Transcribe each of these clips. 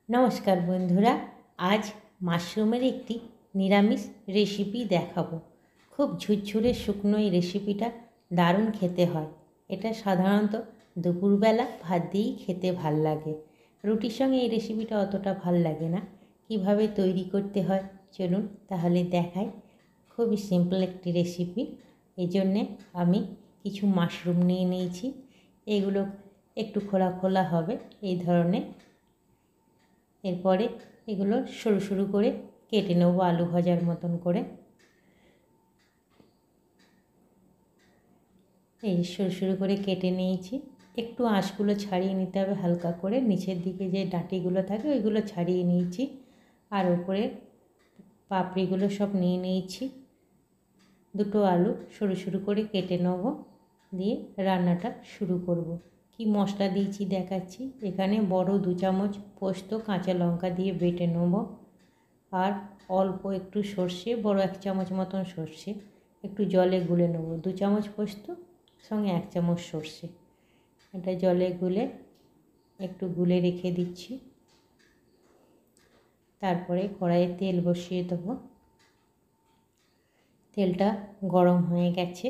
নমস্কার বন্ধুরা, আজ মাশরুমের একটি নিরামিষ রেসিপি দেখাবো। খুব ঝুরঝুরে শুকনো এই রেসিপিটা দারুণ খেতে হয়। এটা সাধারণত দুপুরবেলা ভাত দিয়েই খেতে ভাল লাগে। রুটির সঙ্গে এই রেসিপিটা অতটা ভাল লাগে না। কিভাবে তৈরি করতে হয় চলুন তাহলে দেখাই। খুবই সিম্পল একটি রেসিপি। এই জন্যে আমি কিছু মাশরুম নিয়ে নিয়েছি। এগুলো একটু খোলা খোলা হবে এই ধরনের। এরপরে এগুলো সরু সরু করে কেটে নেব আলু ভাজার মতন করে। এই সরু সরু করে কেটে নিয়েছি। একটু আঁশগুলো ছাড়িয়ে নিতে হবে হালকা করে, নিচের দিকে যে ডাঁটিগুলো থাকে ওইগুলো ছাড়িয়ে নিয়েছি। আর উপরে পাপড়িগুলো সব নিয়ে নিয়েছি। দুটো আলু সরু সরু করে কেটে নেব, দিয়ে রান্নাটা শুরু করব। কি মশলা দিয়েছি দেখাচ্ছি। এখানে বড় 2 চামচ পোস্ত কাঁচা লঙ্কা দিয়ে বেটে নেব, আর অল্প একটু সর্ষে, বড় 1 চামচ মতন সর্ষে একটু জলে গুলে নেব। 2 চামচ পোস্ত সঙ্গে 1 চামচ সর্ষে, এটা জলে গুলে একটু গুলে রেখে দিচ্ছি। তারপরে কড়াইয়ে তেল বসিয়ে দেবো। তেলটা গরম হয়ে গেছে।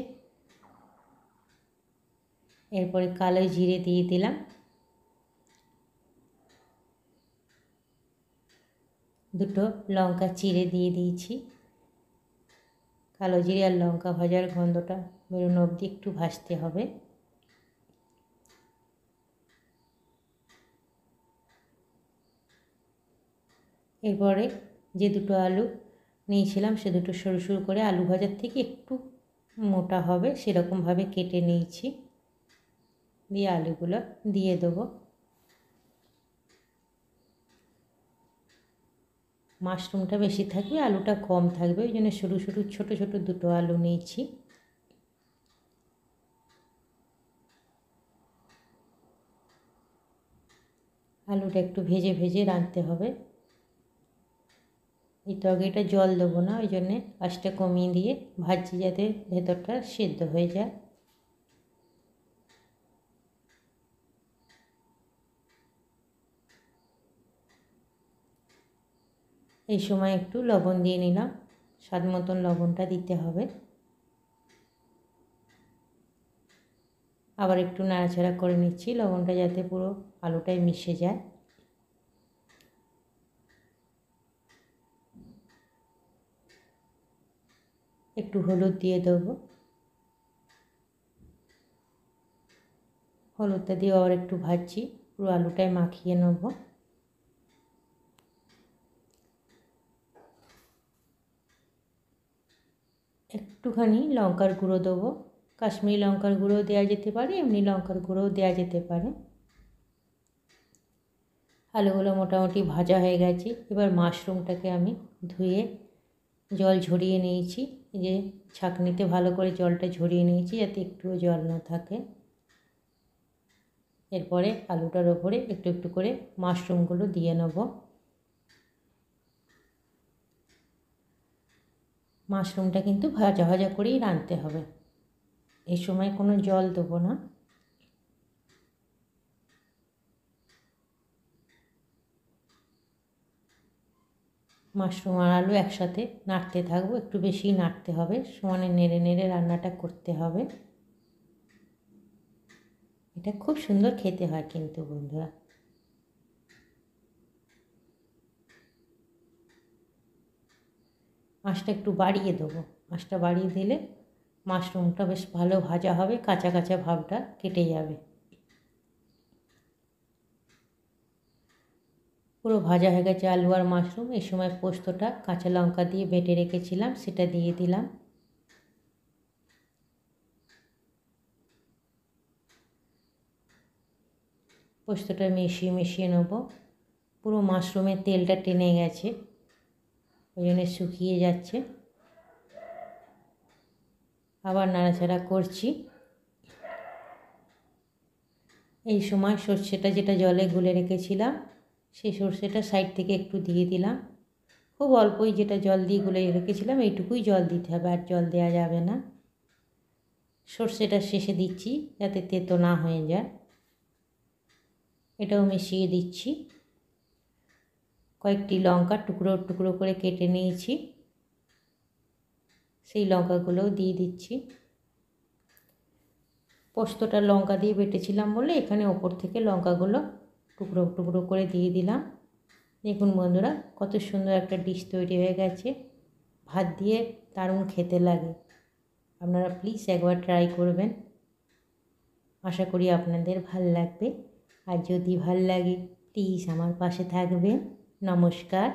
এরপরে কালো জিরে দিয়ে দিলাম, দুটো লঙ্কা চিড়ে দিয়ে দিয়েছি। কালো জিরে আর লঙ্কা ভাজার গন্ধটা বেরোনো অবধি একটু ভাজতে হবে। এরপরে যে দুটো আলু নিয়েছিলাম সে দুটো সরু সরু করে আলু ভাজার থেকে একটু মোটা হবে সেরকমভাবে কেটে নিয়েছি, দিয়ে আলুগুলো দিয়ে দেবো। মাশরুমটা বেশি থাকবে, আলুটা কম থাকবে, ওই জন্য সরু সরু ছোটো ছোটো দুটো আলু নিয়েছি। আলুটা একটু ভেজে ভেজে রাঁধতে হবে। এই তরকারিটা জল দেবো না, ওই জন্যে আঁচটা কমিয়ে দিয়ে ভাজছি যাতে ভেতরটা সেদ্ধ হয়ে যায়। এই সময় একটু লবণ দিয়ে নিলাম, স্বাদ মতন লবণটা দিতে হবে। আবার একটু নাড়াচাড়া করে নিচ্ছি, লবণটা যাতে পুরো আলুটায় মিশে যায়। একটু হলুদ দিয়ে দেবো, হলুদটা দিয়ে আবার একটু ভাজছি, পুরো আলুটায় মাখিয়ে নেব। একটুখানি লঙ্কার গুঁড়ো দেবো, কাশ্মীরি লঙ্কার গুঁড়ো দেওয়া যেতে পারে, এমনি লঙ্কার গুঁড়োও দেওয়া যেতে পারে। আলুগুলো মোটামুটি ভাজা হয়ে গেছে। এবার মাশরুমটাকে আমি ধুয়ে জল ঝরিয়ে নিয়েছি, এই যে ছাঁকনিতে ভালো করে জলটা ঝরিয়ে নিয়েছি যাতে একটুও জল না থাকে। এরপরে আলুটার ওপরে একটু একটু করে মাশরুমগুলো দিয়ে নেব। মাশরুমটা কিন্তু ভাজা ভাজা করেই রাঁধতে হবে, এই সময় কোনো জল দেবো না। মাশরুম আর আলু একসাথে নাড়তে থাকবো, একটু বেশি নাড়তে হবে, সমানে নেড়ে নেড়ে রান্নাটা করতে হবে। এটা খুব সুন্দর খেতে হয় কিন্তু বন্ধুরা। আঁচটা একটু বাড়িয়ে দেবো, আঁচটা বাড়িয়ে দিলে মাশরুমটা বেশ ভালো ভাজা হবে, কাঁচা কাঁচা ভাবটা কেটে যাবে। পুরো ভাজা হয়ে গেছে আলু আর মাশরুম। এই সময় পোস্তটা কাঁচা লঙ্কা দিয়ে বেটে রেখেছিলাম সেটা দিয়ে দিলাম। পোস্তটা মিশিয়ে মিশিয়ে নেব। পুরো মাশরুমের তেলটা টেনে গেছে, ওই জন্য শুকিয়ে যাচ্ছে। আবার নাড়াচাড়া করছি। এই সময় সর্ষেটা যেটা জলে গুলে রেখেছিলাম সেই সর্ষেটা সাইড থেকে একটু দিয়ে দিলাম। খুব অল্পই, যেটা জল দিয়ে গুলে রেখেছিলাম এইটুকুই জল দিতে হবে, আর জল দেওয়া যাবে না। সর্ষেটা শেষে দিচ্ছি যাতে তেতো না হয়ে যায়। এটাও মিশিয়ে দিচ্ছি। কয়েকটি লঙ্কা টুকরো টুকরো করে কেটে নিয়েছি, সেই লঙ্কাগুলোও দিয়ে দিচ্ছি। পোস্তটা লঙ্কা দিয়ে বেটেছিলাম বলে এখানে ওপর থেকে লঙ্কাগুলো টুকরো টুকরো করে দিয়ে দিলাম। দেখুন বন্ধুরা, কত সুন্দর একটা ডিশ তৈরি হয়ে গেছে। ভাত দিয়ে দারুণ খেতে লাগে। আপনারা প্লিজ একবার ট্রাই করবেন, আশা করি আপনাদের ভাল লাগবে। আর যদি ভাল লাগে প্লিজ আমার পাশে থাকবেন। নমস্কার।